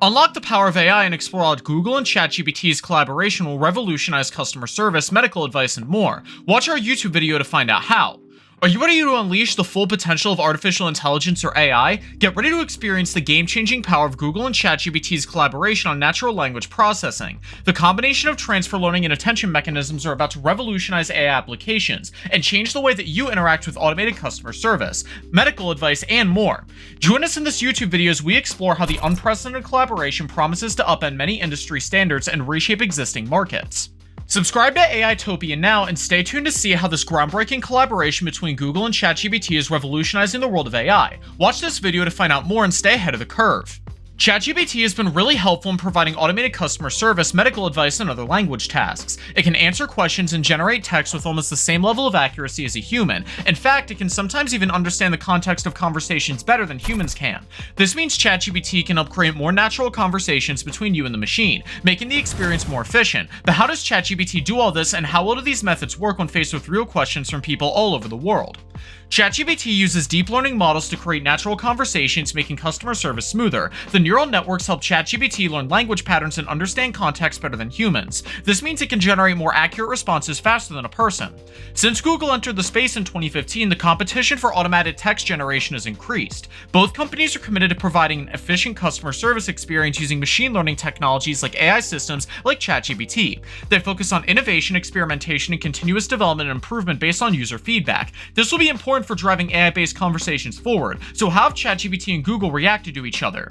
Unlock the power of AI and explore how Google and ChatGPT's collaboration will revolutionize customer service, medical advice, and more. Watch our YouTube video to find out how. Are you ready to unleash the full potential of artificial intelligence or AI? Get ready to experience the game-changing power of Google and ChatGPT's collaboration on natural language processing. The combination of transfer learning and attention mechanisms are about to revolutionize AI applications and change the way that you interact with automated customer service, medical advice, and more. Join us in this YouTube video as we explore how the unprecedented collaboration promises to upend many industry standards and reshape existing markets. Subscribe to AI Topia now and stay tuned to see how this groundbreaking collaboration between Google and ChatGPT is revolutionizing the world of AI. Watch this video to find out more and stay ahead of the curve. ChatGPT has been really helpful in providing automated customer service, medical advice, and other language tasks. It can answer questions and generate text with almost the same level of accuracy as a human. In fact, it can sometimes even understand the context of conversations better than humans can. This means ChatGPT can help create more natural conversations between you and the machine, making the experience more efficient. But how does ChatGPT do all this, and how well do these methods work when faced with real questions from people all over the world? ChatGPT uses deep learning models to create natural conversations, making customer service smoother. The neural networks help ChatGPT learn language patterns and understand context better than humans. This means it can generate more accurate responses faster than a person. Since Google entered the space in 2015, the competition for automated text generation has increased. Both companies are committed to providing an efficient customer service experience using machine learning technologies like AI systems like ChatGPT. They focus on innovation, experimentation, and continuous development and improvement based on user feedback. This will be important for driving AI-based conversations forward. So how have ChatGPT and Google reacted to each other?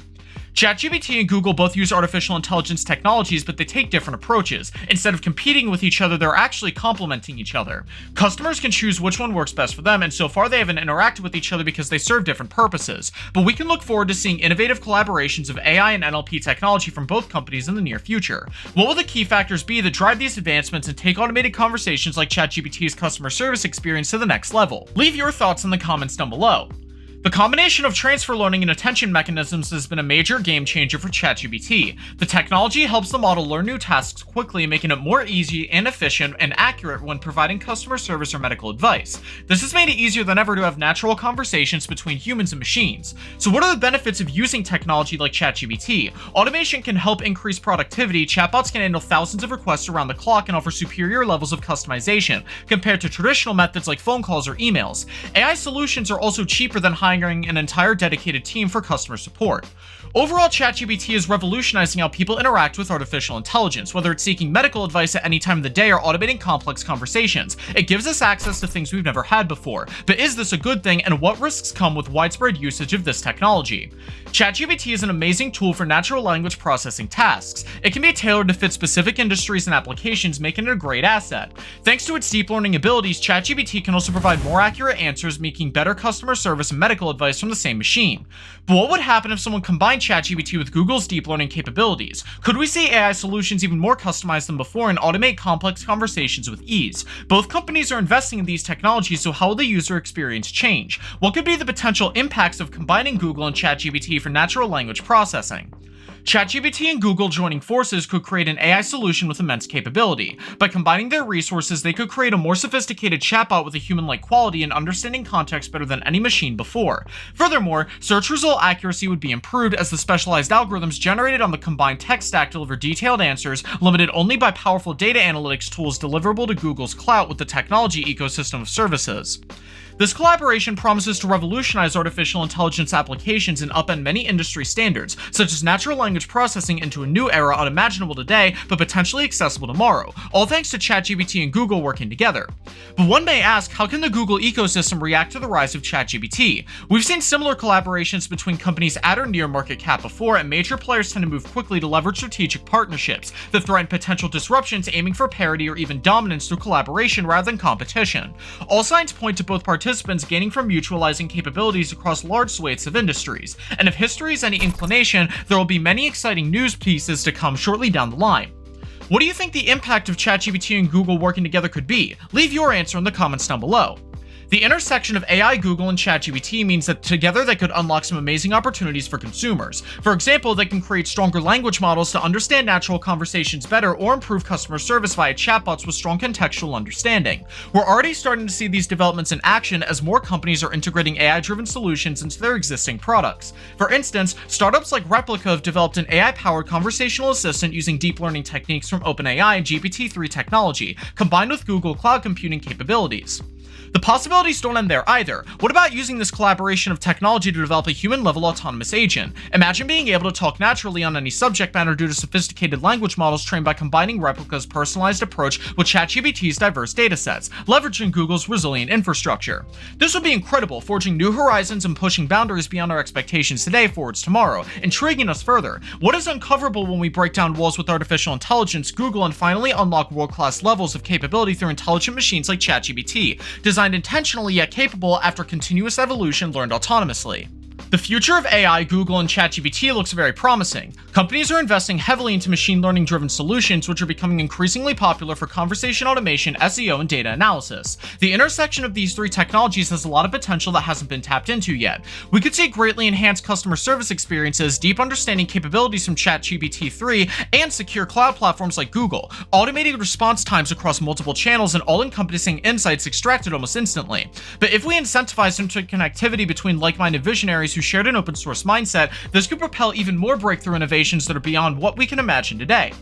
ChatGPT and Google both use artificial intelligence technologies, but they take different approaches. Instead of competing with each other, they're actually complementing each other. Customers can choose which one works best for them, and so far they haven't interacted with each other because they serve different purposes. But we can look forward to seeing innovative collaborations of AI and NLP technology from both companies in the near future. What will the key factors be that drive these advancements and take automated conversations like ChatGPT's customer service experience to the next level? Leave your thoughts in the comments down below. The combination of transfer learning and attention mechanisms has been a major game changer for ChatGPT. The technology helps the model learn new tasks quickly, making it more easy and efficient and accurate when providing customer service or medical advice. This has made it easier than ever to have natural conversations between humans and machines. So what are the benefits of using technology like ChatGPT? Automation can help increase productivity. Chatbots can handle thousands of requests around the clock and offer superior levels of customization compared to traditional methods like phone calls or emails. AI solutions are also cheaper than hiring an entire dedicated team for customer support. Overall, ChatGPT is revolutionizing how people interact with artificial intelligence, whether it's seeking medical advice at any time of the day or automating complex conversations. It gives us access to things we've never had before. But is this a good thing, and what risks come with widespread usage of this technology? ChatGPT is an amazing tool for natural language processing tasks. It can be tailored to fit specific industries and applications, making it a great asset. Thanks to its deep learning abilities, ChatGPT can also provide more accurate answers, making better customer service and medical advice from the same machine. But what would happen if someone combined ChatGPT with Google's deep learning capabilities? Could we see AI solutions even more customized than before and automate complex conversations with ease? Both companies are investing in these technologies, so how will the user experience change? What could be the potential impacts of combining Google and ChatGPT for natural language processing? ChatGPT and Google joining forces could create an AI solution with immense capability. By combining their resources, they could create a more sophisticated chatbot with a human-like quality and understanding context better than any machine before. Furthermore, search result accuracy would be improved as the specialized algorithms generated on the combined tech stack deliver detailed answers, limited only by powerful data analytics tools deliverable to Google's clout with the technology ecosystem of services. This collaboration promises to revolutionize artificial intelligence applications and upend many industry standards, such as natural language processing, into a new era unimaginable today, but potentially accessible tomorrow, all thanks to ChatGPT and Google working together. But one may ask, how can the Google ecosystem react to the rise of ChatGPT? We've seen similar collaborations between companies at or near market cap before, and major players tend to move quickly to leverage strategic partnerships that threaten potential disruptions, aiming for parity or even dominance through collaboration rather than competition. All signs point to both participants gaining from mutualizing capabilities across large swathes of industries. And if history is any inclination, there will be many exciting news pieces to come shortly down the line. What do you think the impact of ChatGPT and Google working together could be? Leave your answer in the comments down below. The intersection of AI, Google, and ChatGPT means that together they could unlock some amazing opportunities for consumers. For example, they can create stronger language models to understand natural conversations better or improve customer service via chatbots with strong contextual understanding. We're already starting to see these developments in action as more companies are integrating AI-driven solutions into their existing products. For instance, startups like Replica have developed an AI-powered conversational assistant using deep learning techniques from OpenAI and GPT-3 technology, combined with Google Cloud computing capabilities. The possibilities don't end there either. What about using this collaboration of technology to develop a human-level autonomous agent? Imagine being able to talk naturally on any subject matter due to sophisticated language models trained by combining Replica's personalized approach with ChatGPT's diverse datasets, leveraging Google's resilient infrastructure. This would be incredible, forging new horizons and pushing boundaries beyond our expectations today forwards tomorrow, intriguing us further. What is uncoverable when we break down walls with artificial intelligence, Google, and finally unlock world-class levels of capability through intelligent machines like ChatGPT, designed intentionally yet capable after continuous evolution learned autonomously. The future of AI, Google, and ChatGPT looks very promising. Companies are investing heavily into machine learning-driven solutions, which are becoming increasingly popular for conversation automation, SEO, and data analysis. The intersection of these three technologies has a lot of potential that hasn't been tapped into yet. We could see greatly enhanced customer service experiences, deep understanding capabilities from ChatGPT 3, and secure cloud platforms like Google, automated response times across multiple channels, and all-encompassing insights extracted almost instantly. But if we incentivize interconnectivity between like-minded visionaries who shared an open source mindset, this could propel even more breakthrough innovations that are beyond what we can imagine today.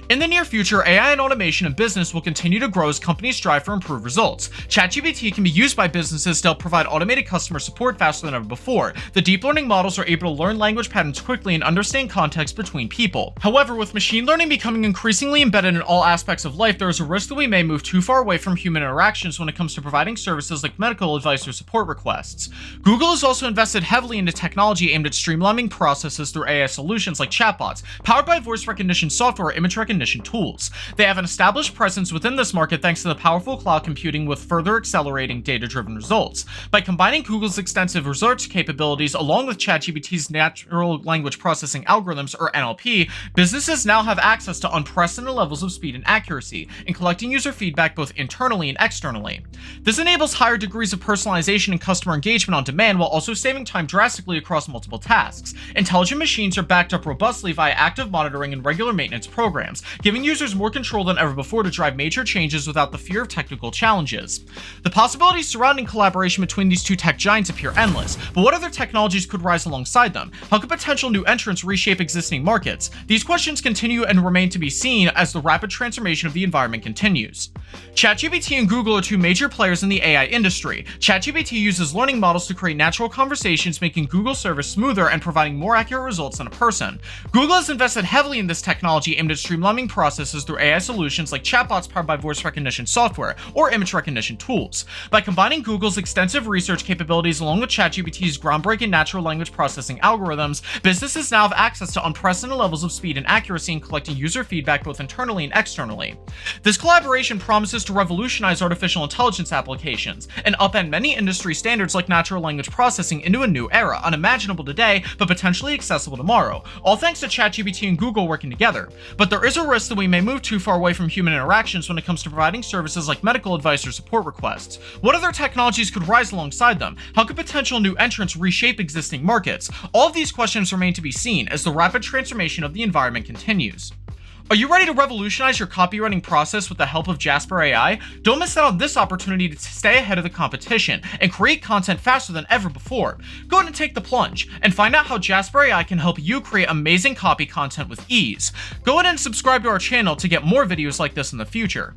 In the near future, AI and automation in business will continue to grow as companies strive for improved results. ChatGPT can be used by businesses to help provide automated customer support faster than ever before. The deep learning models are able to learn language patterns quickly and understand context between people. However, with machine learning becoming increasingly embedded in all aspects of life, there is a risk that we may move too far away from human interactions when it comes to providing services like medical advice or support requests. Google has also invested heavily into technology aimed at streamlining processes through AI solutions like chatbots, powered by voice recognition software or image recognition tools. They have an established presence within this market thanks to the powerful cloud computing with further accelerating data-driven results. By combining Google's extensive research capabilities along with ChatGPT's natural language processing algorithms, or NLP, businesses now have access to unprecedented levels of speed and accuracy in collecting user feedback both internally and externally. This enables higher degrees of personalization and customer engagement on demand while also saving time drastically across multiple tasks. Intelligent machines are backed up robustly via active monitoring and regular maintenance programs, giving users more control than ever before to drive major changes without the fear of technical challenges. The possibilities surrounding collaboration between these two tech giants appear endless, but what other technologies could rise alongside them? How could potential new entrants reshape existing markets? These questions continue and remain to be seen as the rapid transformation of the environment continues. ChatGPT and Google are two major players in the AI industry. ChatGPT uses learning models to create natural conversations, making Google's service smoother and providing more accurate results than a person. Google has invested heavily in this technology aimed at streamlining processes through AI solutions like chatbots powered by voice recognition software or image recognition tools. By combining Google's extensive research capabilities along with ChatGPT's groundbreaking natural language processing algorithms, businesses now have access to unprecedented levels of speed and accuracy in collecting user feedback both internally and externally. This collaboration promises to revolutionize artificial intelligence applications and upend many industry standards like natural language processing into a new era, unimaginable today but potentially accessible tomorrow, all thanks to ChatGPT and Google working together. But there is a risk that we may move too far away from human interactions when it comes to providing services like medical advice or support requests. What other technologies could rise alongside them? How could potential new entrants reshape existing markets? All of these questions remain to be seen as the rapid transformation of the environment continues. Are you ready to revolutionize your copywriting process with the help of Jasper AI? Don't miss out on this opportunity to stay ahead of the competition and create content faster than ever before. Go ahead and take the plunge and find out how Jasper AI can help you create amazing copy content with ease. Go ahead and subscribe to our channel to get more videos like this in the future.